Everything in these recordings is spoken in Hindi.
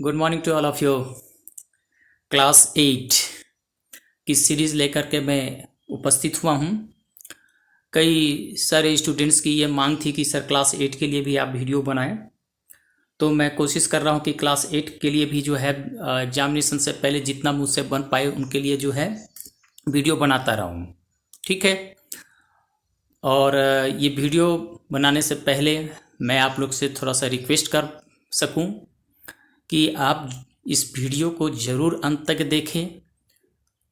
Good morning to all of you. Class 8 की सीरीज़ लेकर के मैं उपस्थित हुआ हूँ। कई सारे स्टूडेंट्स की ये मांग थी कि सर क्लास 8 के लिए भी आप वीडियो बनाएं, तो मैं कोशिश कर रहा हूँ कि क्लास 8 के लिए भी जो है एग्जामिनेशन से पहले जितना मुझसे बन पाए उनके लिए जो है वीडियो बनाता रहूँ। ठीक है। और ये वीडियो बनाने से पहले मैं आप लोग से थोड़ा सा रिक्वेस्ट कर सकूँ कि आप इस वीडियो को ज़रूर अंत तक देखें।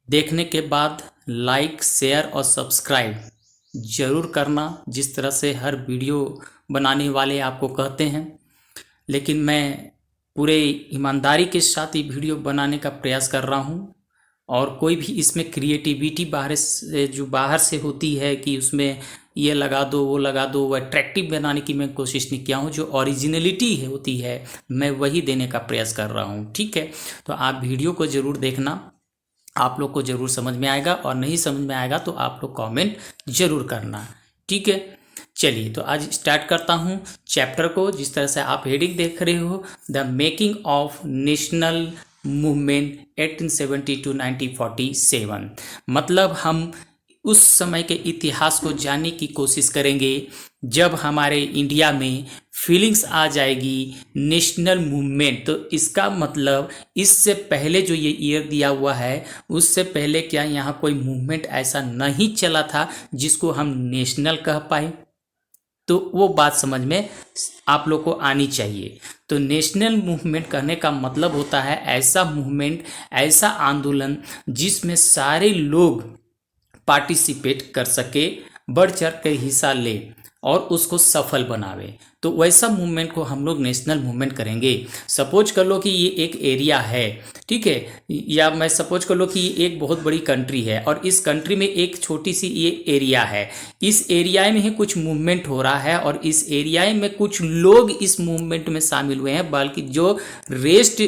देखने के बाद लाइक, शेयर और सब्सक्राइब ज़रूर करना, जिस तरह से हर वीडियो बनाने वाले आपको कहते हैं। लेकिन मैं पूरे ईमानदारी के साथ ये वीडियो बनाने का प्रयास कर रहा हूँ, और कोई भी इसमें क्रिएटिविटी बाहर से होती है कि उसमें ये लगा दो वो लगा दो, वो अट्रैक्टिव बनाने की मैं कोशिश नहीं किया हूँ। जो ओरिजिनलिटी होती है मैं वही देने का प्रयास कर रहा हूँ। ठीक है। तो आप वीडियो को ज़रूर देखना, आप लोग को ज़रूर समझ में आएगा, और नहीं समझ में आएगा तो आप लोग कमेंट ज़रूर करना। ठीक है। चलिए, तो आज स्टार्ट करता हूँ चैप्टर को। जिस तरह से आप हेडिंग देख रहे हो, the making of national movement 1870 to 1947, मतलब हम उस समय के इतिहास को जानने की कोशिश करेंगे जब हमारे इंडिया में फीलिंग्स आ जाएगी नेशनल मूवमेंट। तो इसका मतलब इससे पहले जो ये ईयर दिया हुआ है उससे पहले क्या यहाँ कोई मूवमेंट ऐसा नहीं चला था जिसको हम नेशनल कह पाए? तो वो बात समझ में आप लोग को आनी चाहिए। तो नेशनल मूवमेंट कहने का मतलब होता है ऐसा मूवमेंट, ऐसा आंदोलन जिसमें सारे लोग पार्टिसिपेट कर सके, बढ़ चढ़ कर हिस्सा ले और उसको सफल बनावे। तो वैसा मूवमेंट को हम लोग नेशनल मूवमेंट करेंगे। सपोज कर लो कि ये एक एरिया है, ठीक है, या मैं सपोज कर लो कि ये एक बहुत बड़ी कंट्री है और इस कंट्री में एक छोटी सी ये एरिया है। इस एरिया में ही कुछ मूवमेंट हो रहा है और इस एरिया में कुछ लोग इस मूवमेंट में शामिल हुए हैं, बल्कि जो रेस्ट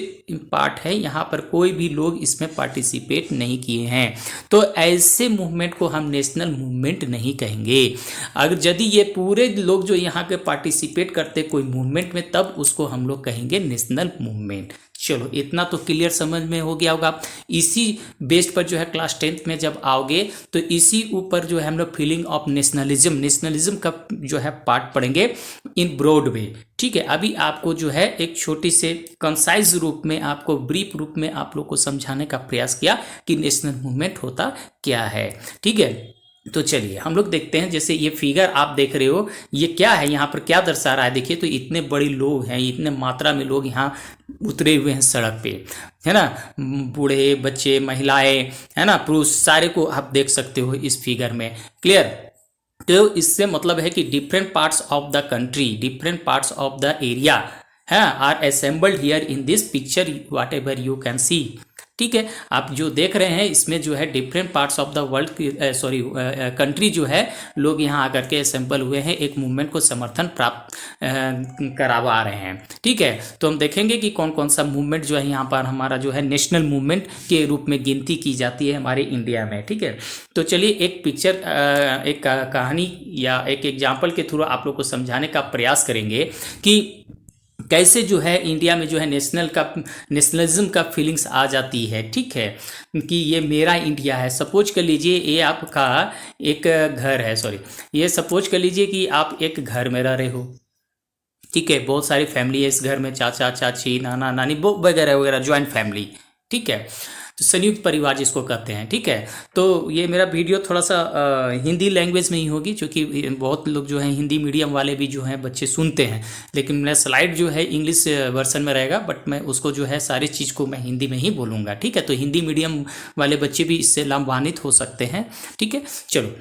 पार्ट है यहाँ पर कोई भी लोग इसमें पार्टिसिपेट नहीं किए हैं। तो ऐसे मूवमेंट को हम नेशनल मूवमेंट नहीं कहेंगे। अगर यदि ये पूरे लोग जो यहाँ के पार्टिसिपेट करते कोई मूवमेंट में, तब उसको हम लोग कहेंगे नेशनल मूवमेंट। चलो, इतना तो क्लियर समझ में हो गया होगा। इसी बेस पर जो है क्लास 10th में जब आओगे तो इसी ऊपर जो है हम लोग फीलिंग ऑफ नेशनलिज्म का जो है पार्ट पढ़ेंगे इन ब्रॉड वे। ठीक है। अभी आपको जो है एक छोटी से कंसाइज रूप में, आपको ब्रीफ रूप में आप लोग को समझाने का प्रयास किया कि नेशनल मूवमेंट होता क्या है। ठीक है। तो चलिए हम लोग देखते हैं। जैसे ये फिगर आप देख रहे हो, ये क्या है, यहाँ पर क्या दर्शा रहा है? देखिए, तो इतने बड़े लोग हैं, इतने मात्रा में लोग यहाँ उतरे हुए हैं सड़क पे, है ना। बूढ़े, बच्चे, महिलाएं, है ना, पुरुष, सारे को आप देख सकते हो इस फिगर में। क्लियर? तो इससे मतलब है कि different parts of the country, different parts of the area है are assembled here in this picture, whatever you can see. ठीक है। आप जो देख रहे हैं इसमें जो है different parts of the world, country जो है, लोग यहाँ आकर के असेंबल हुए हैं, एक मूवमेंट को समर्थन प्राप्त करवा रहे हैं। ठीक है। तो हम देखेंगे कि कौन कौन सा मूवमेंट जो है यहाँ पर हमारा जो है नेशनल मूवमेंट के रूप में गिनती की जाती है हमारे इंडिया में। ठीक है। तो चलिए एक पिक्चर, एक कहानी या एक एग्जाम्पल के थ्रू आप लोग को समझाने का प्रयास करेंगे कि कैसे जो है इंडिया में जो है नेशनलिज्म का फीलिंग्स आ जाती है। ठीक है, कि ये मेरा इंडिया है। सपोज कर लीजिए ये आपका एक घर है, ये सपोज कर लीजिए कि आप एक घर में रह रहे हो। ठीक है। बहुत सारी फैमिली है इस घर में, चाचा चाची, नाना नानी वगैरह वगैरह, ज्वाइंट फैमिली। ठीक है। तो संयुक्त परिवार जिसको कहते हैं। ठीक है। तो ये मेरा वीडियो थोड़ा सा हिंदी लैंग्वेज में ही होगी, क्योंकि बहुत लोग जो हैं हिंदी मीडियम वाले भी जो हैं बच्चे सुनते हैं, लेकिन मेरा स्लाइड जो है इंग्लिश वर्जन में रहेगा, बट मैं उसको जो है सारी चीज़ को मैं हिंदी में ही बोलूँगा। ठीक है। तो हिंदी मीडियम वाले बच्चे भी इससे लाभान्वित हो सकते हैं। ठीक है। चलो,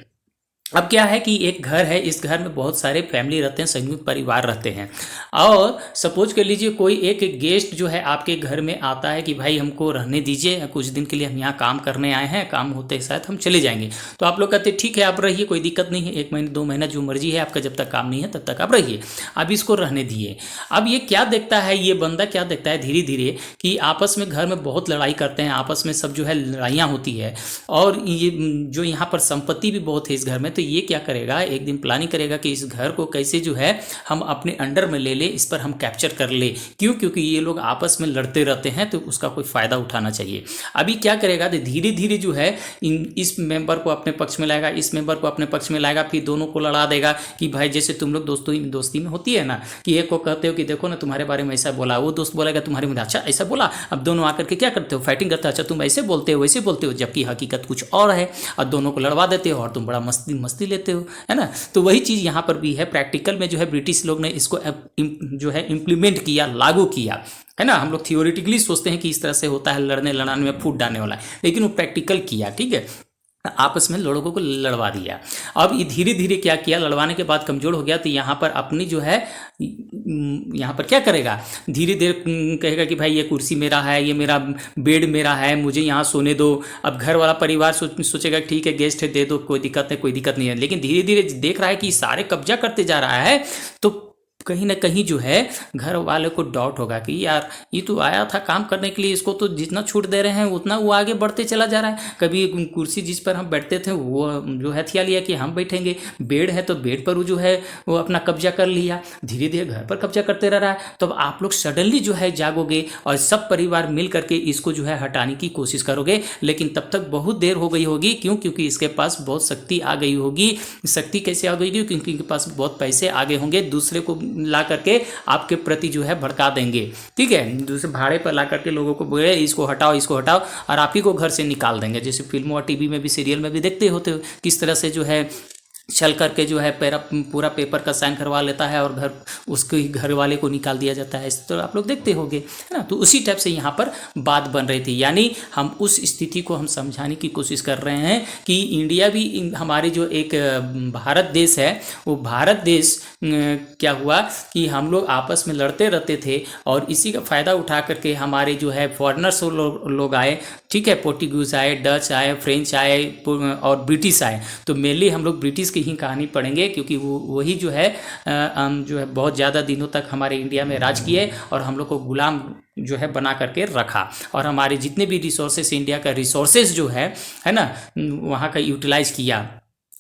अब क्या है कि एक घर है, इस घर में बहुत सारे फैमिली रहते हैं, संयुक्त परिवार रहते हैं। और सपोज कर लीजिए कोई एक गेस्ट जो है आपके घर में आता है कि भाई हमको रहने दीजिए कुछ दिन के लिए, हम यहाँ काम करने आए हैं, काम होते ही शायद हम चले जाएंगे। तो आप लोग कहते हैं ठीक है आप रहिए, कोई दिक्कत नहीं है, 1 महीने 2 महीना जो मर्जी है आपका, जब तक काम नहीं है तब तक आप रहिए, अब इसको रहने दिए। अब ये क्या देखता है, ये बंदा क्या देखता है धीरे धीरे कि आपस में घर में बहुत लड़ाई करते हैं, आपस में सब जो है लड़ाइयाँ होती है, और ये जो यहाँ पर संपत्ति भी बहुत है इस घर में, तो ये क्या करेगा, एक दिन प्लानिंग करेगा कि इस घर को कैसे जो है हम अपने अंडर में ले ले, इस पर हम कैप्चर कर ले। क्यों? क्योंकि ये लोग आपस में लड़ते रहते हैं, तो उसका कोई फ़ायदा उठाना चाहिए। अभी क्या करेगा, तो धीरे धीरे जो है इस मेंबर को अपने पक्ष में लाएगा, इस मेंबर को अपने पक्ष में लाएगा, फिर दोनों को लड़ा देगा कि भाई जैसे तुम लोग दोस्ती में होती है ना, कि एक को कहते हो कि देखो ना तुम्हारे बारे में ऐसा बोला, वो दोस्त बोलेगा तुम्हारे में अच्छा ऐसा बोला, अब दोनों आकर के क्या करते हो, फाइटिंग करते हो, अच्छा तुम ऐसे बोलते हो वैसे बोलते हो, जबकि हकीकत कुछ और है, और दोनों को लड़वा देते हो और तुम बड़ा मस्ती लेते हो, है ना। तो वही चीज़ यहाँ पर भी है, प्रैक्टिकल में जो है ब्रिटिश लोग ने इसको जो है इम्प्लीमेंट किया, लागू किया, है ना। हम लोग थियोरिटिकली सोचते हैं कि इस तरह से होता है, लड़ने लड़ाने में फूट डालने वाला है, लेकिन वो प्रैक्टिकल किया, ठीक है, आपस में लोगों को लड़वा दिया। अब ये धीरे धीरे क्या किया, लड़वाने के बाद कमज़ोर हो गया, तो यहाँ पर अपनी जो है यहाँ पर क्या करेगा, धीरे धीरे कहेगा कि भाई ये कुर्सी मेरा है, ये मेरा बेड मेरा है, मुझे यहाँ सोने दो। अब घर वाला परिवार सोचेगा ठीक है गेस्ट है, दे दो, कोई दिक्कत नहीं है, लेकिन धीरे धीरे देख रहा है कि सारे कब्जा करते जा रहा है, तो कहीं ना कहीं जो है घर वाले को डाउट होगा कि यार ये तो आया था काम करने के लिए, इसको तो जितना छूट दे रहे हैं उतना वो आगे बढ़ते चला जा रहा है। कभी कुर्सी जिस पर हम बैठते थे वो जो है थिया लिया कि हम बैठेंगे, बेड है तो बेड पर वो जो है वो अपना कब्जा कर लिया, धीरे धीरे घर पर कब्जा करते रह रहा है। तो अब आप लोग सडनली जो है जागोगे और सब परिवार मिल करके इसको जो है हटाने की कोशिश करोगे, लेकिन तब तक बहुत देर हो गई होगी। क्यों? क्योंकि इसके पास बहुत शक्ति आ गई होगी। शक्ति कैसे आ गई? क्योंकि इनके पास बहुत पैसे आ गए होंगे, दूसरे को ला करके आपके प्रति जो है भड़का देंगे, ठीक है, दूसरे भाड़े पर ला करके लोगों को बोले इसको हटाओ और आप ही को घर से निकाल देंगे। जैसे फिल्मों और टीवी में भी सीरियल में भी देखते होते हो किस तरह से जो है चल करके जो है पूरा पेपर का साइन करवा लेता है और उसके घर वाले को निकाल दिया जाता है। इस तरह आप लोग देखते होंगे, है ना। तो उसी टाइप से यहाँ पर बात बन रही थी, यानी हम उस स्थिति को हम समझाने की कोशिश कर रहे हैं कि इंडिया भी हमारे जो एक भारत देश है, वो भारत देश क्या हुआ कि हम लोग आपस में लड़ते रहते थे और इसी का फ़ायदा उठा करके हमारे जो है फॉरेनर्स लोग आए, ठीक है, पोर्टुगीज आए, डच आए, फ्रेंच आए और ब्रिटिश आए। तो मेनली हम लोग ब्रिटिश की ही कहानी पढ़ेंगे, क्योंकि वही जो है जो है बहुत ज़्यादा दिनों तक हमारे इंडिया में राज किए और हम लोग को गुलाम जो है बना करके रखा, और हमारे जितने भी रिसोर्सेस, इंडिया का रिसोर्सेज जो है ना, वहाँ का यूटिलाइज किया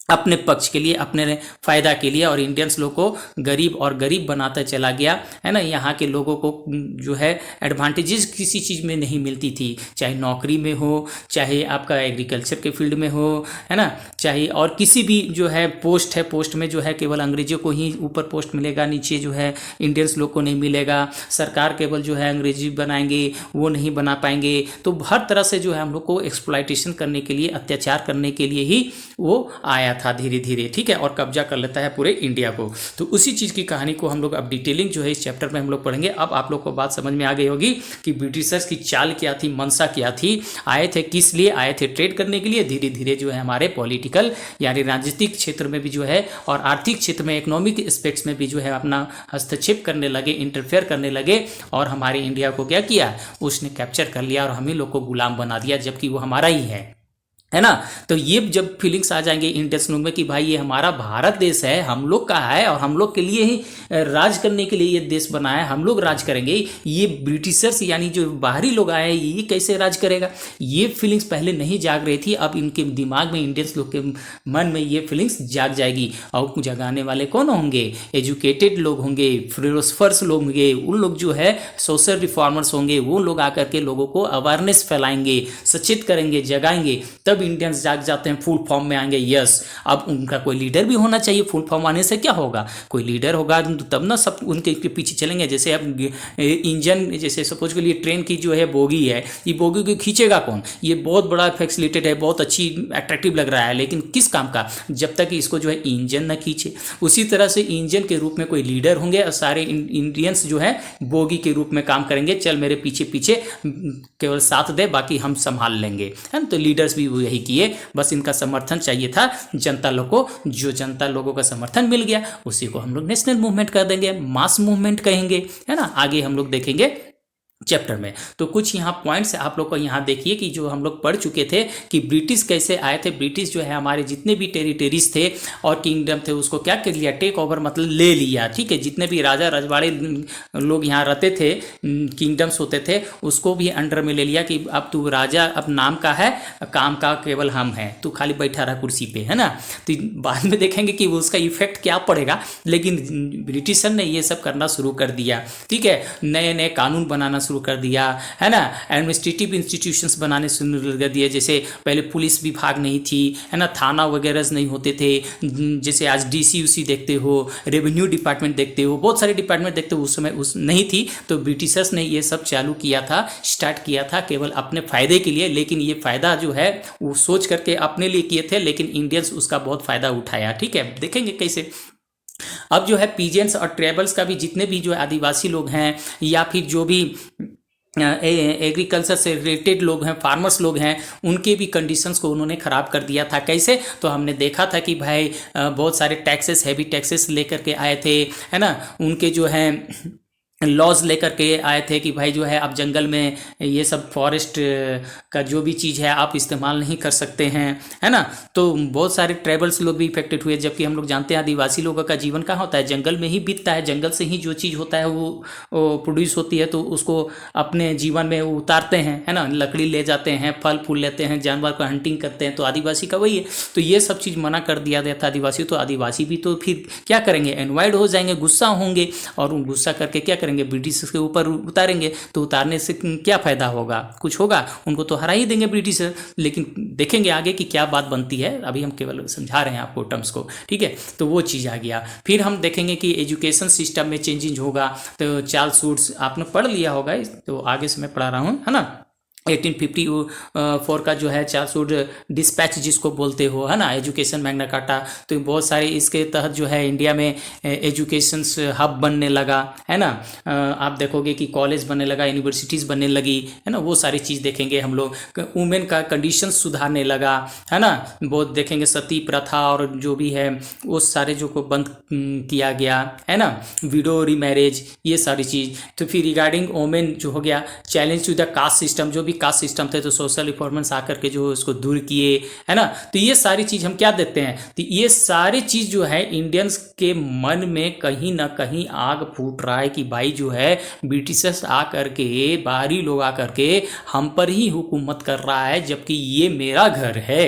अपने पक्ष के लिए, अपने फ़ायदा के लिए, और इंडियंस लोग को गरीब और गरीब बनाता चला गया, है ना। यहाँ के लोगों को जो है एडवांटेजेस किसी चीज़ में नहीं मिलती थी, चाहे नौकरी में हो, चाहे आपका एग्रीकल्चर के फील्ड में हो, है ना, चाहे और किसी भी जो है पोस्ट में जो है केवल अंग्रेजों को ही ऊपर पोस्ट मिलेगा, नीचे जो है इंडियंस लोग को नहीं मिलेगा। सरकार केवल जो है अंग्रेजी बनाएंगे, वो नहीं बना पाएंगे। तो हर तरह से जो है हम लोग को एक्सप्लॉयटेशन करने के लिए, अत्याचार करने के लिए ही वो आया था धीरे धीरे, ठीक है, और कब्जा कर लेता है पूरे इंडिया को। तो उसी चीज़ की कहानी को हम लोग अब डिटेलिंग जो है इस चैप्टर में हम लोग पढ़ेंगे। अब आप लोग को बात समझ में आ गई होगी कि ब्रिटिशर्स की चाल क्या थी, मंशा क्या थी, आए थे किस लिए, आए थे ट्रेड करने के लिए। धीरे धीरे जो है हमारे पॉलिटिकल यानी राजनीतिक क्षेत्र में भी जो है और आर्थिक क्षेत्र में, इकोनॉमिक एस्पेक्ट्स में भी जो है अपना हस्तक्षेप करने लगे, इंटरफेयर करने लगे, और हमारे इंडिया को क्या किया, उसने कैप्चर कर लिया और हम ही लोग को गुलाम बना दिया, जबकि वो हमारा ही है ना। तो ये जब फीलिंग्स आ जाएंगे इंडियंस लोग में कि भाई ये हमारा भारत देश है, हम लोग का है और हम लोग के लिए ही राज करने के लिए ये देश बना है, हम लोग राज करेंगे, ये ब्रिटिशर्स यानी जो बाहरी लोग आए ये कैसे राज करेगा, ये फीलिंग्स पहले नहीं जाग रही थी। अब इनके दिमाग में, इंडियंस लोग के मन में ये फीलिंग्स जाग जाएगी। और जगाने वाले कौन होंगे? एजुकेटेड लोग होंगे, फिलोसफर्स लोग होंगे, उन लोग जो है सोशल रिफॉर्मर्स होंगे, वो लोग आकर के लोगों को अवेयरनेस फैलाएंगे, सचेत करेंगे, जगाएंगे, तब इंडियंस जाग जाते हैं, फुल फॉर्म में आएंगे। यस, अब उनका कोई लीडर भी होना चाहिए। फुल फॉर्म आने से क्या होगा, कोई लीडर होगा तब ना सब उनके पीछे चलेंगे। जैसे अब इंजन, जैसे सपोज के लिए ट्रेन की जो है बोगी है, ये बोगी को खींचेगा कौन? ये बहुत बड़ा फैसिलिटेड है, बहुत अच्छी अट्रैक्टिव लग रहा है, लेकिन किस काम का, जब तक इसको जो है इंजन न खींचे। उसी तरह से इंजन के रूप में कोई लीडर होंगे और सारे इंडियंस जो है बोगी के रूप में काम करेंगे, चल मेरे पीछे पीछे केवल साथ दे, बाकी हम संभाल लेंगे, है ना। तो लीडर्स भी यही किए, बस इनका समर्थन चाहिए था जनता लोग को। जो जनता लोगों का समर्थन मिल गया उसी को हम लोग नेशनल मूवमेंट कर देंगे, मास मूवमेंट कहेंगे, है ना। आगे हम लोग देखेंगे चैप्टर में। तो कुछ यहाँ पॉइंट्स आप लोग को यहाँ देखिए कि जो हम लोग पढ़ चुके थे कि ब्रिटिश कैसे आए थे। ब्रिटिश जो है हमारे जितने भी टेरिटरीज थे और किंगडम थे उसको क्या कर लिया, टेक ओवर मतलब ले लिया, ठीक है। जितने भी राजा रजवाड़े लोग यहाँ रहते थे, किंगडम्स होते थे, उसको भी अंडर में ले लिया कि अब तू राजा अब नाम का है, काम का केवल हम हैं, तू खाली बैठा रहा कुर्सी पे, है ना। तो बाद में देखेंगे कि उसका इफेक्ट क्या पड़ेगा, लेकिन ब्रिटिशर ने ये सब करना शुरू कर दिया, ठीक है। नए नए कानून बनाना शुरू कर दिया, है ना। एडमिनिस्ट्रेटिव इंस्टीट्यूशंस बनाने शुरू कर दिए, जैसे पहले पुलिस विभाग नहीं थी, है ना, थाना वगैरह नहीं होते थे, जैसे आज डीसीयूसी देखते हो, रेवेन्यू डिपार्टमेंट देखते हो, बहुत सारे डिपार्टमेंट देखते हो, उस समय उस नहीं थी। तो ब्रिटिशर्स ने ये सब चालू किया था, स्टार्ट किया था केवल अपने फ़ायदे के लिए, लेकिन ये फ़ायदा जो है वो सोच करके अपने लिए किए थे, लेकिन इंडियंस उसका बहुत फ़ायदा उठाया, ठीक है। देखेंगे कैसे। अब जो है पीजेंट्स और ट्राइबल्स का भी, जितने भी जो आदिवासी लोग हैं या फिर जो भी एग्रीकल्चर से रिलेटेड लोग हैं, फार्मर्स लोग हैं, उनके भी कंडीशंस को उन्होंने ख़राब कर दिया था। कैसे, तो हमने देखा था कि भाई बहुत सारे टैक्सेस, हैवी टैक्सेस लेकर के आए थे, है ना। उनके जो हैं लॉज लेकर के आए थे कि भाई जो है आप जंगल में ये सब फॉरेस्ट का जो भी चीज़ है आप इस्तेमाल नहीं कर सकते हैं, है ना। तो बहुत सारे ट्राइबल्स लोग भी इफेक्टेड हुए, जबकि हम लोग जानते हैं आदिवासी लोगों का जीवन कहाँ होता है, जंगल में ही बीतता है, जंगल से ही जो चीज़ होता है वो प्रोड्यूस होती है, तो उसको अपने जीवन में उतारते हैं, है ना। लकड़ी ले जाते हैं, फल फूल लेते हैं, जानवर को हंटिंग करते हैं, तो आदिवासी का वही है। तो ये सब चीज़ मना कर दिया गया था आदिवासी, तो आदिवासी भी तो फिर क्या करेंगे, एनवायर्ड हो जाएंगे, गुस्सा होंगे, और उन गुस्सा करके क्या करेंगे, ब्रिटिश के ऊपर उतारेंगे। तो उतारने से क्या फ़ायदा होगा, कुछ होगा, उनको तो हरा ही देंगे ब्रिटिश। लेकिन देखेंगे आगे कि क्या बात बनती है, अभी हम केवल समझा रहे हैं आपको टर्म्स को, ठीक है। तो वो चीज़ आ गया। फिर हम देखेंगे कि एजुकेशन सिस्टम में चेंजिंग होगा। तो चार्ल्स वुड्स आपने पढ़ लिया होगा, तो आगे से मैं पढ़ा रहा हूँ, है ना। 1854 का जो है चार्ल्स वुड डिस्पैच जिसको बोलते हो, है ना, एजुकेशन मैग्ना कार्टा। तो बहुत सारे इसके तहत जो है इंडिया में एजुकेशन हब बनने लगा, है ना। आप देखोगे कि कॉलेज बनने लगा, यूनिवर्सिटीज़ बनने लगी, है ना। वो सारी चीज़ देखेंगे हम लोग। वुमेन का कंडीशन सुधारने लगा, है ना। बहुत देखेंगे सती प्रथा और जो भी है वो सारे जो को बंद किया गया, है ना। विडो रीमैरेज, ये सारी चीज़। तो फिर रिगार्डिंग वुमेन जो हो गया, challenge to the caste system, जो भी कास्ट सिस्टम थे तो सोशल रिफॉर्मेंट्स आकर के जो उसको दूर किए, है ना। तो ये सारी चीज़ हम क्या देते हैं, तो ये सारी चीज़ जो है इंडियंस के मन में कहीं ना कहीं आग फूट रहा है कि भाई जो है ब्रिटिशर्स आकर के, बाहरी लोग आकर के हम पर ही हुकूमत कर रहा है, जबकि ये मेरा घर है।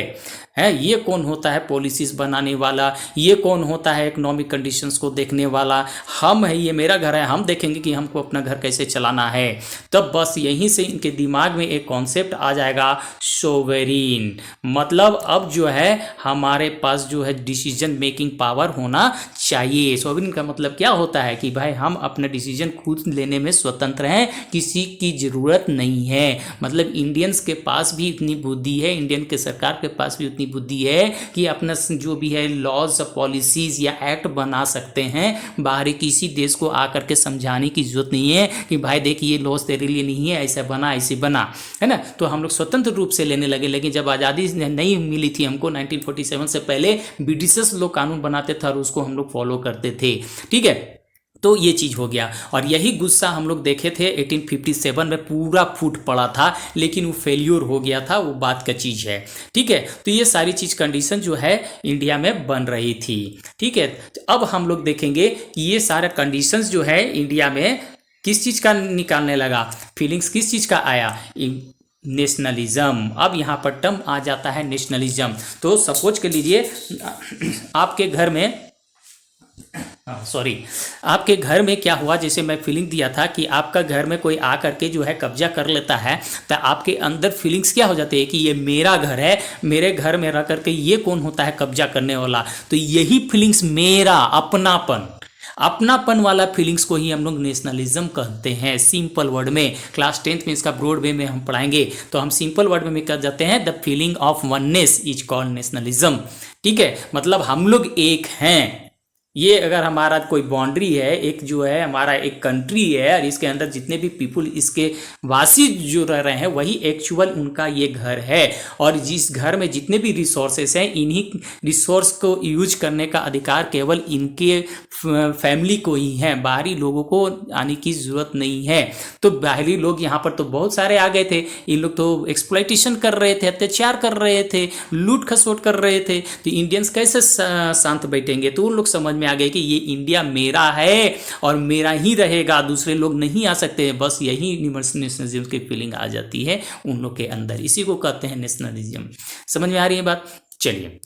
ये कौन होता है पॉलिसीज बनाने वाला, ये कौन होता है इकोनॉमिक कंडीशंस को देखने वाला, हम है, ये मेरा घर है, हम देखेंगे कि हमको अपना घर कैसे चलाना है। तब बस यहीं से इनके दिमाग में एक कॉन्सेप्ट आ जाएगा, सोवेरीन, मतलब अब जो है हमारे पास जो है डिसीजन मेकिंग पावर होना चाहिए। सोवेरीन का मतलब क्या होता है कि भाई हम अपना डिसीजन खुद लेने में स्वतंत्र हैं, किसी की ज़रूरत नहीं है। मतलब इंडियंस के पास भी इतनी बुद्धि है, इंडियन के सरकार के पास भी उतनी बुद्धि है कि अपना जो भी है लॉज, पॉलिसीज या एक्ट बना सकते हैं। बाहरी किसी देश को आकर के समझाने की जरूरत नहीं है कि भाई देखिए ये लॉज तेरे लिए नहीं है, ऐसा बना, ऐसे बना, है ना। तो हम लोग स्वतंत्र रूप से लेने लगे। लेकिन जब आज़ादी नहीं मिली थी हमको 1947 से पहले, ब्रिटिशर्स लोग कानून बनाते थे और उसको हम लोग फॉलो करते थे, ठीक है। तो ये चीज़ हो गया, और यही गुस्सा हम लोग देखे थे 1857 में पूरा फूट पड़ा था, लेकिन वो फेल्योर हो गया था, वो बात का चीज़ है, ठीक है। तो ये सारी चीज़ कंडीशन जो है इंडिया में बन रही थी, ठीक है। तो अब हम लोग देखेंगे कि ये सारे कंडीशंस जो है इंडिया में किस चीज़ का निकालने लगा, फीलिंग्स किस चीज़ का आया, नेशनलिज्म। अब यहाँ पर टर्म आ जाता है नेशनलिज्म। तो सपोज कर लीजिए आपके घर में आपके घर में क्या हुआ, जैसे मैं फीलिंग दिया था कि आपका घर में कोई आ करके जो है कब्जा कर लेता है, तो आपके अंदर फीलिंग्स क्या हो जाती है कि ये मेरा घर है, मेरे घर में रह करके ये कौन होता है कब्जा करने वाला। तो यही फीलिंग्स, मेरा अपनापन वाला फीलिंग्स को ही हम लोग नेशनलिज्म कहते हैं। सिंपल वर्ड में क्लास 10th में इसका ब्रॉड वे में हम पढ़ाएंगे, तो हम सिंपल वर्ड में कह जाते हैं the feeling of oneness is called nationalism, ठीक है। मतलब हम लोग एक हैं, ये अगर हमारा कोई बाउंड्री है, एक जो है हमारा एक कंट्री है और इसके अंदर जितने भी पीपुल इसके वासी जो रह रहे हैं वही एक्चुअल उनका ये घर है, और जिस घर में जितने भी रिसोर्सेस हैं इन्हीं रिसोर्स को यूज करने का अधिकार केवल इनके फैमिली को ही है, बाहरी लोगों को आने की जरूरत नहीं है। तो बाहरी लोग यहाँ पर तो बहुत सारे आ गए थे, इन लोग तो एक्सप्लॉइटेशन कर रहे थे, अत्याचार कर रहे थे, लूट खसोट कर रहे थे, तो इंडियंस कैसे शांत बैठेंगे? तो उन लोग समझ में आ गए कि ये इंडिया मेरा है और मेरा ही रहेगा, दूसरे लोग नहीं आ सकते। बस यही नेशनलिज्म की फीलिंग आ जाती है उन लोग के अंदर, इसी को कहते हैं नेशनलिज्म। समझ में आ रही है बात? चलिए,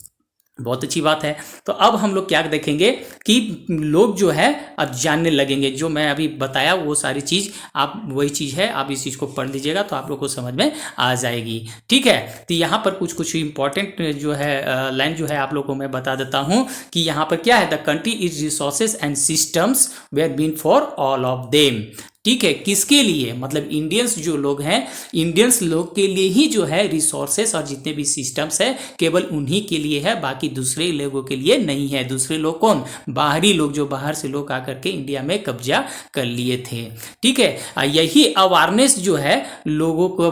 बहुत अच्छी बात है। तो अब हम लोग क्या देखेंगे कि लोग जो है अब जानने लगेंगे, जो मैं अभी बताया वो सारी चीज़, आप वही चीज़ है, आप इस चीज़ को पढ़ लीजिएगा तो आप लोग को समझ में आ जाएगी। ठीक है, तो यहाँ पर कुछ कुछ इंपॉर्टेंट जो है लाइन जो है आप लोग को मैं बता देता हूँ कि यहाँ पर क्या है, the country is resources and systems were been for all of them. ठीक है, किसके लिए? मतलब इंडियंस जो लोग हैं, इंडियंस लोग के लिए ही जो है रिसोर्सेस और जितने भी सिस्टम्स है केवल उन्हीं के लिए है, बाकी दूसरे लोगों के लिए नहीं है। दूसरे लोग कौन? बाहरी लोग, जो बाहर से लोग आकर के इंडिया में कब्जा कर लिए थे। ठीक है, यही अवेयरनेस जो है लोगों को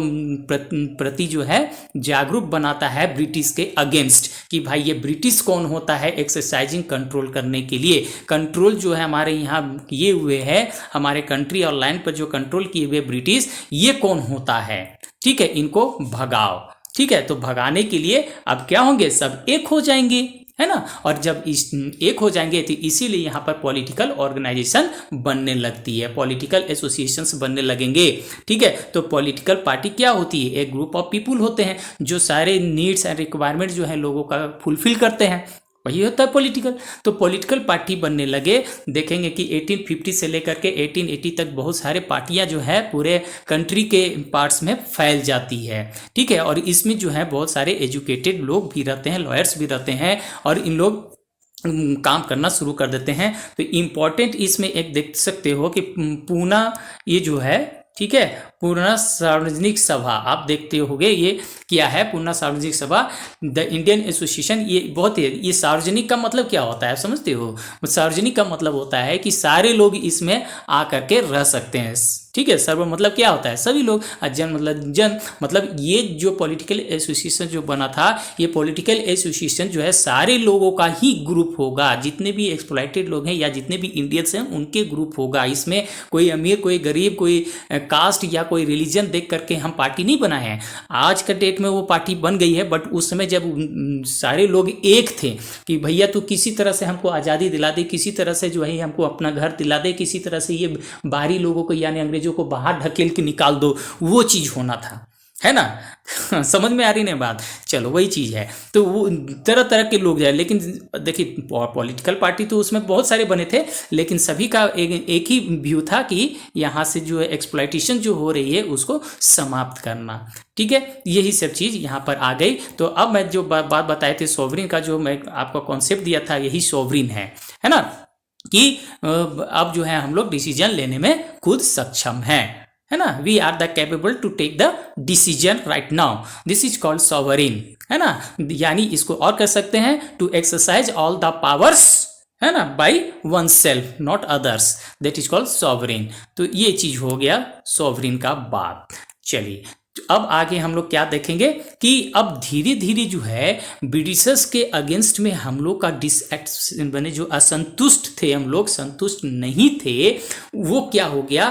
प्रति जो है जागरूक बनाता है ब्रिटिश के अगेंस्ट, कि भाई ये ब्रिटिश कौन होता है एक्सरसाइजिंग कंट्रोल करने के लिए। कंट्रोल जो है हमारे यहाँ किए हुए है, हमारे कंट्री और लैंड पर जो कंट्रोल किए हुए ब्रिटिश, ये कौन होता है? ठीक है, इनको भगाओ। ठीक है, तो भगाने के लिए अब क्या होंगे? सब एक हो जाएंगे, है ना। और जब एक हो जाएंगे तो इसीलिए यहाँ पर पॉलिटिकल ऑर्गेनाइजेशन बनने लगती है, पॉलिटिकल एसोसिएशंस बनने लगेंगे। ठीक है, तो पॉलिटिकल पार्टी क्या होती है? एक ग्रुप ऑफ पीपुल होते हैं जो सारे नीड्स एंड रिक्वायरमेंट जो है लोगों का फुलफिल करते हैं, वही होता है पॉलिटिकल। तो पॉलिटिकल पार्टी बनने लगे। देखेंगे कि 1850 से लेकर के 1880 तक बहुत सारे पार्टियां जो है पूरे कंट्री के पार्ट्स में फैल जाती है। ठीक है, और इसमें जो है बहुत सारे एजुकेटेड लोग भी रहते हैं, लॉयर्स भी रहते हैं, और इन लोग काम करना शुरू कर देते हैं। तो इम्पॉर्टेंट इसमें एक देख सकते हो कि पूना ये जो है, ठीक है, पूर्णा सार्वजनिक सभा आप देखते होगे, ये क्या है पूर्णा सार्वजनिक सभा, द इंडियन एसोसिएशन। ये बहुत ही, ये सार्वजनिक का मतलब क्या होता है समझते हो? सार्वजनिक का मतलब होता है कि सारे लोग इसमें आकर के रह सकते हैं। ठीक है, सर्व मतलब क्या होता है? सभी लोग। जन मतलब जन, मतलब ये जो पॉलिटिकल एसोसिएशन जो बना था, ये पॉलिटिकल एसोसिएशन जो है सारे लोगों का ही ग्रुप होगा, जितने भी एक्सप्लॉइटेड लोग हैं या जितने भी इंडियंस हैं उनके ग्रुप होगा। इसमें कोई अमीर, कोई गरीब, कोई कास्ट या कोई रिलीजन देख करके हम पार्टी नहीं बनाए हैं। आज का डेट में वो पार्टी बन गई है, बट उस समय जब सारे लोग एक थे कि भैया तू किसी तरह से हमको आज़ादी दिला दे, किसी तरह से जो है हमको अपना घर दिला दे, किसी तरह से ये बाहरी लोगों को यानी अंग्रेजों को बाहर ढकेल के निकाल दो, वो चीज़ होना था, है ना। समझ में आ रही ना बात? चलो वही चीज़ है। तो वो तरह तरह के लोग हैं, लेकिन देखिए पॉलिटिकल पार्टी तो उसमें बहुत सारे बने थे, लेकिन सभी का एक ही व्यू था कि यहाँ से जो है एक्सप्लॉइटेशन जो हो रही है उसको समाप्त करना। ठीक है, यही सब चीज़ यहाँ पर आ गई। तो अब मैं जो बात बताए थे सोवरिन का, जो मैं आपको कॉन्सेप्ट दिया था, यही सोवरिन है ना, कि अब जो है हम लोग डिसीजन लेने में खुद सक्षम हैं, है ना। We are the capable to take the decision right now, this is called sovereign, है ना। यानी इसको और कर सकते हैं, to exercise all the powers, है ना, by one self not others, that is called sovereign. तो ये चीज हो गया सॉवरिन का बात। चलिए, अब आगे हम लोग क्या देखेंगे कि अब धीरे धीरे जो है ब्रिटिशर्स के अगेंस्ट में हम लोग का बने, जो असंतुष्ट थे, हम लोग संतुष्ट नहीं थे, वो क्या हो गया,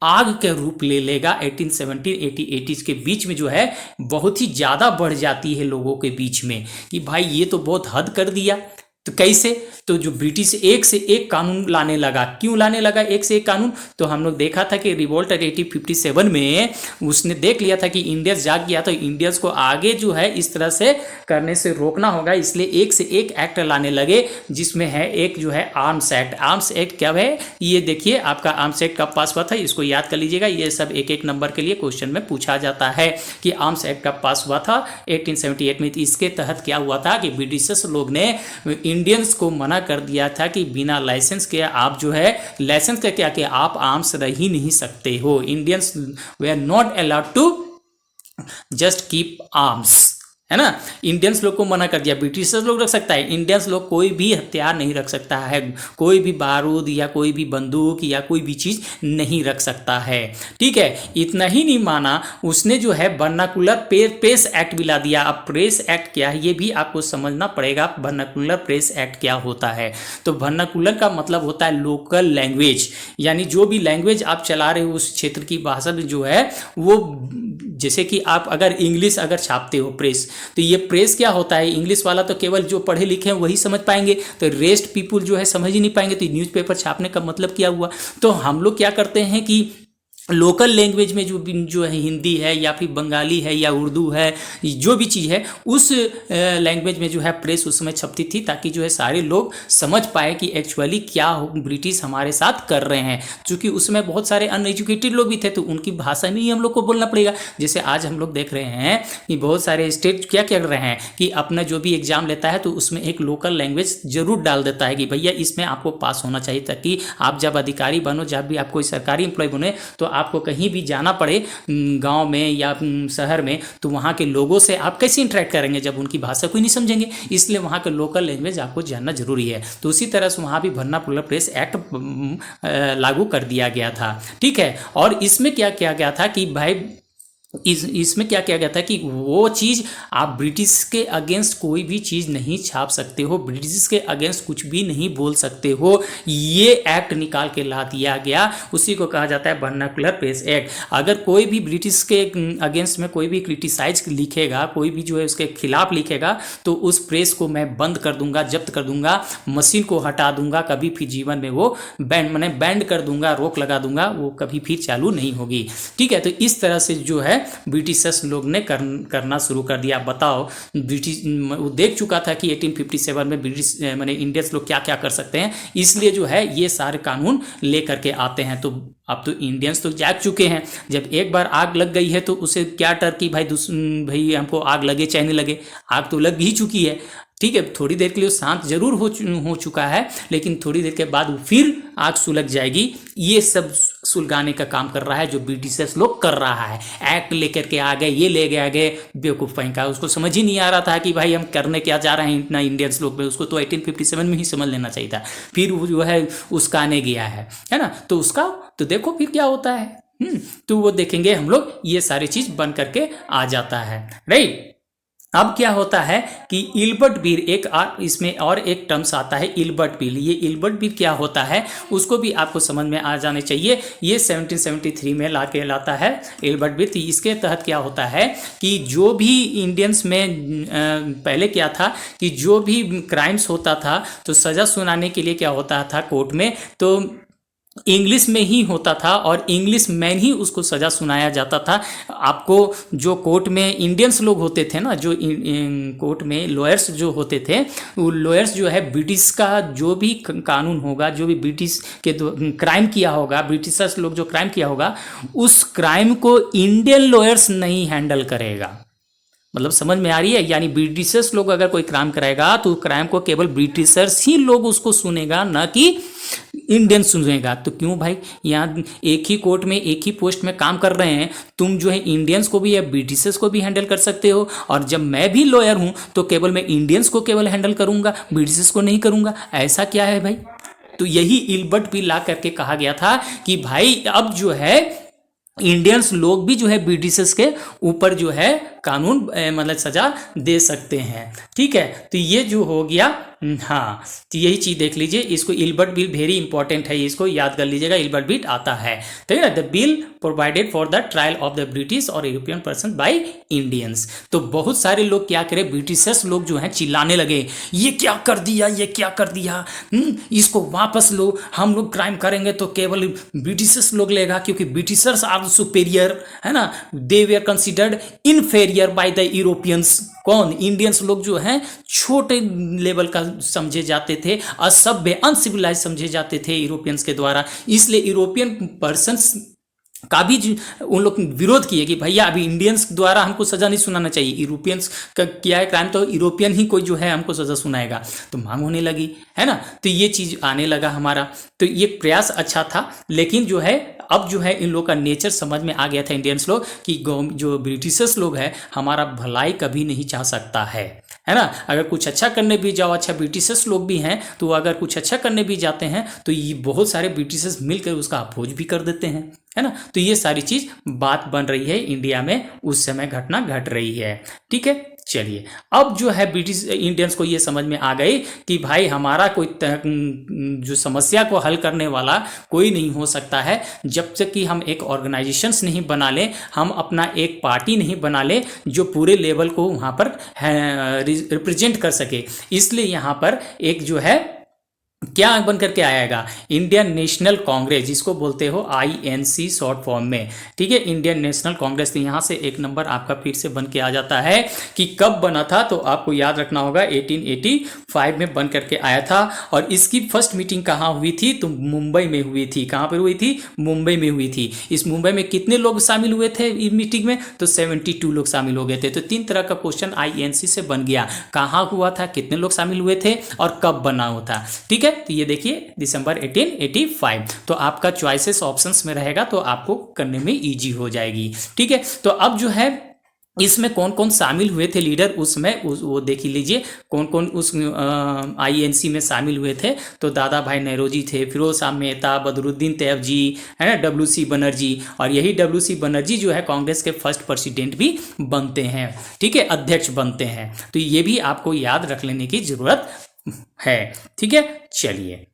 आग के रूप ले लेगा। 1870-80 के बीच में जो है बहुत ही ज़्यादा बढ़ जाती है लोगों के बीच में कि भाई ये तो बहुत हद कर दिया। तो कैसे? तो जो ब्रिटिश एक से एक कानून लाने लगा। क्यों लाने लगा एक से एक कानून? तो हम लोग देखा था कि रिवोल्ट 1857 में उसने देख लिया था कि इंडियंस जाग गया, तो इंडियंस को आगे जो है इस तरह से करने से रोकना होगा, इसलिए एक से एक एक्ट लाने लगे, जिसमें है एक जो है आर्म्स एक्ट। आर्म्स एक्ट क्या है? ये देखिए आपका आर्म्स एक्ट कब पास हुआ था, इसको याद कर लीजिएगा, ये सब एक एक नंबर के लिए क्वेश्चन में पूछा जाता है कि आर्म्स एक्ट कब पास हुआ था 1878 में। इसके तहत क्या हुआ था कि ब्रिटिशर्स लोग ने इंडियंस को मना कर दिया था कि बिना लाइसेंस के आप जो है, लाइसेंस का क्या कि आप आर्म्स रह ही नहीं सकते हो। Indians they are not allowed to just keep arms, है ना। इंडियंस लोग को मना कर दिया, ब्रिटिशर्स लोग रख सकता है, इंडियंस लोग कोई भी हथियार नहीं रख सकता है, कोई भी बारूद या कोई भी बंदूक या कोई भी चीज़ नहीं रख सकता है। ठीक है, इतना ही नहीं माना, उसने जो है वर्नाकुलर प्रेस एक्ट भी ला दिया। अब प्रेस एक्ट क्या है ये भी आपको समझना पड़ेगा, वर्नाकुलर प्रेस एक्ट क्या होता है। तो वर्नाकुलर का मतलब होता है लोकल लैंग्वेज, यानी जो भी लैंग्वेज आप चला रहे हो उस क्षेत्र की भाषा में जो है वो, जैसे कि आप अगर इंग्लिश अगर छापते हो प्रेस, तो ये प्रेस क्या होता है, इंग्लिश वाला तो केवल जो पढ़े लिखे हैं वही समझ पाएंगे, तो रेस्ट पीपुल जो है समझ ही नहीं पाएंगे। तो न्यूज़पेपर छापने का मतलब क्या हुआ। तो हम लोग क्या करते हैं कि लोकल लैंग्वेज में जो है हिंदी है या फिर बंगाली है या उर्दू है, जो भी चीज़ है उस लैंग्वेज में जो है प्रेस उस समय छपती थी, ताकि जो है सारे लोग समझ पाए कि एक्चुअली क्या ब्रिटिश हमारे साथ कर रहे हैं। क्योंकि उसमें बहुत सारे अनएजुकेटेड लोग भी थे, तो उनकी भाषा में ही हम लोग को बोलना पड़ेगा। जैसे आज हम लोग देख रहे हैं कि बहुत सारे स्टेट क्या कर रहे हैं कि अपना जो भी एग्जाम लेता है तो उसमें एक लोकल लैंग्वेज जरूर डाल देता है कि भैया इसमें आपको पास होना चाहिए, ताकि आप जब अधिकारी बनो, जब भी आप कोई सरकारी एम्प्लॉय बने, तो आपको कहीं भी जाना पड़े गांव में या शहर में, तो वहाँ के लोगों से आप कैसे इंटरेक्ट करेंगे जब उनकी भाषा कोई नहीं समझेंगे। इसलिए वहाँ के लोकल लैंग्वेज आपको जानना जरूरी है। तो उसी तरह से वहाँ भी वर्नाकुलर प्रेस एक्ट लागू कर दिया गया था। ठीक है, और इसमें क्या किया गया था कि भाई इसमें क्या किया गया था कि वो चीज़ आप ब्रिटिश के अगेंस्ट कोई भी चीज़ नहीं छाप सकते हो, ब्रिटिश के अगेंस्ट कुछ भी नहीं बोल सकते हो, ये एक्ट निकाल के ला दिया गया। उसी को कहा जाता है वर्नाकुलर प्रेस एक्ट। अगर कोई भी ब्रिटिश के अगेंस्ट में कोई भी क्रिटिसाइज लिखेगा, कोई भी जो है उसके खिलाफ लिखेगा, तो उस प्रेस को मैं बंद कर दूंगा, जब्त कर दूंगा, मशीन को हटा दूंगा, कभी फिर जीवन में वो बैंड कर दूंगा, रोक लगा दूंगा, वो कभी फिर चालू नहीं होगी। ठीक है, तो इस तरह से जो है ब्रिटिशर्स लोग ने करना शुरू कर दिया। बताओ, ब्रिटिश वो देख चुका था कि 1857 में ब्रिटिश माने इंडियंस लोग क्या क्या कर सकते हैं, इसलिए जो है ये सारे कानून लेकर के आते हैं। तो अब तो इंडियंस तो जाग चुके हैं, जब एक बार आग लग गई है तो उसे क्या डर कि भाई हमको आग लगे चाहे नहीं लगे, आग तो लग ही चुकी है। ठीक है, थोड़ी देर के लिए शांत जरूर हो चुका है, लेकिन थोड़ी देर के बाद फिर आग सुलग जाएगी। ये सब सुलगाने का काम कर रहा है जो ब्रिटिशर्स लोग कर रहा है। एक्ट लेकर के आ गए, ये ले गए आगे बेवकूफ़ का, उसको समझ ही नहीं आ रहा था कि भाई हम करने क्या जा रहे हैं इतना इंडियंस लोग में। उसको तो 1857 में ही समझ लेना चाहिए था, फिर वो जो है उसकाने गया है ना। तो उसका तो देखो फिर क्या होता है। तो वो देखेंगे हम लोग, ये सारी चीज़ बन करके आ जाता है, राइट। अब क्या होता है कि इल्बर्ट बिल, इसमें और एक टर्म्स आता है इल्बर्ट बिल। ये इल्बर्ट बिल क्या होता है उसको भी आपको समझ में आ जाने चाहिए। ये 1773 में लाता है इल्बर्ट बिल। तो इसके तहत क्या होता है कि जो भी इंडियंस में पहले क्या था कि जो भी क्राइम्स होता था तो सज़ा सुनाने के लिए क्या होता था कोर्ट में, तो इंग्लिश में ही होता था और इंग्लिश में ही उसको सज़ा सुनाया जाता था। आपको जो कोर्ट में इंडियंस लोग होते थे ना, जो कोर्ट में लॉयर्स जो होते थे, वो लॉयर्स जो है ब्रिटिश का जो भी कानून होगा, जो भी ब्रिटिश के क्राइम किया होगा, ब्रिटिशर्स लोग जो क्राइम किया होगा, उस क्राइम को इंडियन लॉयर्स नहीं हैंडल करेगा। मतलब समझ में आ रही है, यानी ब्रिटिशर्स लोग अगर कोई क्राइम कराएगा तो क्राइम को केवल ब्रिटिशर्स ही लोग उसको सुनेगा, ना कि इंडियन सुनेगा। तो क्यों भाई, यहाँ एक ही कोर्ट में एक ही पोस्ट में काम कर रहे हैं, तुम जो है इंडियंस को भी या ब्रिटिशर्स को भी हैंडल कर सकते हो, और जब मैं भी लॉयर हूँ तो केवल मैं इंडियंस को केवल हैंडल करूँगा, ब्रिटिशर्स को नहीं करूँगा। ऐसा क्या है भाई। तो यही इल्बर्ट बिल ला करके कहा गया था कि भाई अब जो है इंडियंस लोग भी जो है ब्रिटिशर्स के ऊपर जो है कानून मतलब सजा दे सकते हैं। ठीक है, तो ये जो हो गया, हाँ, तो यही चीज़ देख लीजिए। इसको इल्बर्ट बिल वेरी इंपॉर्टेंट है, इसको याद कर लीजिएगा। इल्बर्ट बिल आता है, ठीक है। The bill provided for the trial of the British और यूरोपियन पर्सन बाय इंडियंस। तो बहुत सारे लोग क्या करें, ब्रिटिशर्स लोग जो हैं चिल्लाने लगे, ये क्या कर दिया, ये क्या कर दिया, इसको वापस लो, हम लोग क्राइम करेंगे तो केवल ब्रिटिशर्स लोग लेगा, क्योंकि ब्रिटिशर्स आर सुपेरियर, है ना। They were considered inferior by the Europeans. कौन, इंडियंस लोग जो हैं छोटे लेवल का समझे जाते थे, असभ्य अनसिविलाइज समझे जाते थे यूरोपियंस के द्वारा। इसलिए यूरोपियन पर्सन्स का भी उन लोग विरोध किए कि भैया अभी इंडियंस द्वारा हमको सज़ा नहीं सुनाना चाहिए, यूरोपियंस का किया है क्राइम तो यूरोपियन ही कोई जो है हमको सज़ा सुनाएगा, तो मांग होने लगी, है ना। तो ये चीज़ आने लगा हमारा, तो ये प्रयास अच्छा था, लेकिन जो है अब जो है इन लोग का नेचर समझ में आ गया था इंडियंस लोग कि जो ब्रिटिशर्स लोग हैं हमारा भलाई कभी नहीं चाह सकता है ना। अगर कुछ अच्छा करने भी जाओ, अच्छा ब्रिटिशर्स लोग भी हैं तो अगर कुछ अच्छा करने भी जाते हैं तो ये बहुत सारे ब्रिटिशर्स मिलकर उसका अपोज भी कर देते हैं, है ना। तो ये सारी चीज़ बात बन रही है इंडिया में, उस समय घटना घट रही है, ठीक है। चलिए, अब जो है ब्रिटिश इंडियंस को ये समझ में आ गई कि भाई हमारा कोई जो समस्या को हल करने वाला कोई नहीं हो सकता है जब तक कि हम एक ऑर्गेनाइजेशंस नहीं बना लें, हम अपना एक पार्टी नहीं बना लें जो पूरे लेवल को वहाँ पर रिप्रेजेंट कर सके। इसलिए यहाँ पर एक जो है क्या बन करके आएगा, इंडियन नेशनल कांग्रेस, जिसको बोलते हो आईएनसी शॉर्ट फॉर्म में, ठीक है, इंडियन नेशनल कांग्रेस। तो यहाँ से एक नंबर आपका फिर से बन के आ जाता है कि कब बना था, तो आपको याद रखना होगा 1885 में बन करके आया था। और इसकी फर्स्ट मीटिंग कहाँ हुई थी, तो मुंबई में हुई थी। कहाँ पर हुई थी, मुंबई में हुई थी। इस मुंबई में कितने लोग शामिल हुए थे इस मीटिंग में, तो 72 लोग शामिल हो गए थे। तो 3 तरह का क्वेश्चन आईएनसी से बन गया, कहाँ हुआ था, कितने लोग शामिल हुए थे और कब बना हुआ था, ठीक है। तो ये देखिए दिसंबर 1885, तो आपका चॉइसेस ऑप्शंस में रहेगा तो आपको करने में इजी हो जाएगी, ठीक है। तो अब जो है इसमें कौन कौन शामिल हुए थे लीडर उसमें, वो देख लीजिए कौन कौन उस आईएनसी में शामिल हुए थे। तो दादा भाई नौरोजी थे, फिरोज शाह मेहता, बदरुद्दीन तैयब जी, है ना, डब्ल्यू.सी. बनर्जी, और यही डब्ल्यू.सी. बनर्जी जो है कांग्रेस के फर्स्ट प्रेसिडेंट भी बनते हैं, ठीक है, अध्यक्ष बनते हैं। तो ये भी आपको याद रख लेने की जरूरत है, ठीक है। चलिए,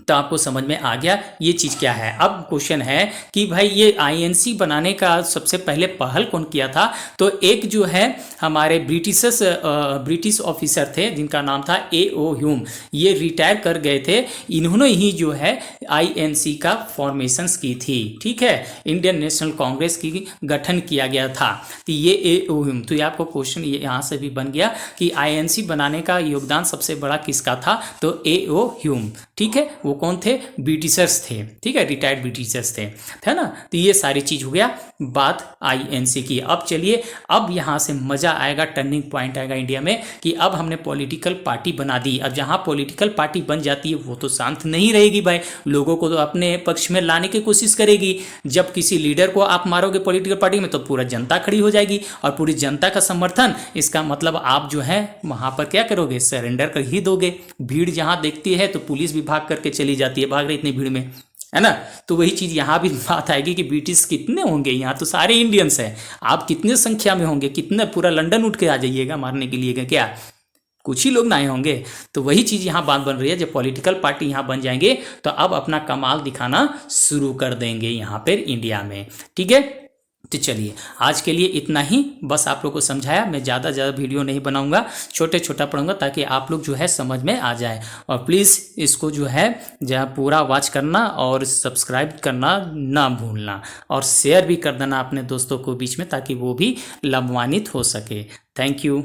तो आपको समझ में आ गया ये चीज़ क्या है। अब क्वेश्चन है कि भाई ये आईएनसी बनाने का सबसे पहले पहल कौन किया था, तो एक जो है हमारे ब्रिटिश ऑफिसर थे जिनका नाम था A.O. ह्यूम, ये रिटायर कर गए थे, इन्होंने ही जो है आईएनसी का फॉर्मेशंस की थी, ठीक है, इंडियन नेशनल कांग्रेस की गठन किया गया था। तो ये A.O. ह्यूम, तो ये आपको क्वेश्चन यहाँ से भी बन गया कि आईएनसी बनाने का योगदान सबसे बड़ा किसका था, तो A.O. ह्यूम, ठीक है। वो कौन थे, ब्रिटिशर्स थे, ठीक है, रिटायर्ड ब्रिटिशर्स थे ना। तो ये सारी चीज हो गया बात आईएनसी की। अब चलिए, अब यहाँ से मजा आएगा, टर्निंग पॉइंट आएगा इंडिया में कि अब हमने पॉलिटिकल पार्टी बना दी। अब जहाँ पॉलिटिकल पार्टी बन जाती है वो तो शांत नहीं रहेगी भाई, लोगों को तो अपने पक्ष में लाने की कोशिश करेगी। जब किसी लीडर को आप मारोगे पॉलिटिकल पार्टी में तो पूरा जनता खड़ी हो जाएगी, और पूरी जनता का समर्थन, इसका मतलब आप जो है वहाँ पर क्या करोगे, सरेंडर कर ही दोगे। भीड़ जहाँ देखती है तो पुलिस भी भाग करके चली जाती है, भाग रही इतनी भीड़ में, है ना। तो वही चीज़ यहाँ भी बात आएगी कि ब्रिटिश कितने होंगे, यहाँ तो सारे इंडियंस हैं, आप कितने संख्या में होंगे, कितने, पूरा लंदन उठ के आ जाइएगा मारने के लिए क्या, कुछ ही लोग ना आए होंगे। तो वही चीज़ यहाँ बात बन रही है, जब पॉलिटिकल पार्टी यहाँ बन जाएंगे तो अब अपना कमाल दिखाना शुरू कर देंगे यहाँ पर इंडिया में, ठीक है। तो चलिए, आज के लिए इतना ही, बस आप लोग को समझाया, मैं ज़्यादा वीडियो नहीं बनाऊंगा, छोटे छोटा पढ़ूंगा ताकि आप लोग जो है समझ में आ जाए। और प्लीज़ इसको जो है पूरा वॉच करना और सब्सक्राइब करना ना भूलना, और शेयर भी कर देना अपने दोस्तों को बीच में ताकि वो भी लाभान्वित हो सके। Thank you.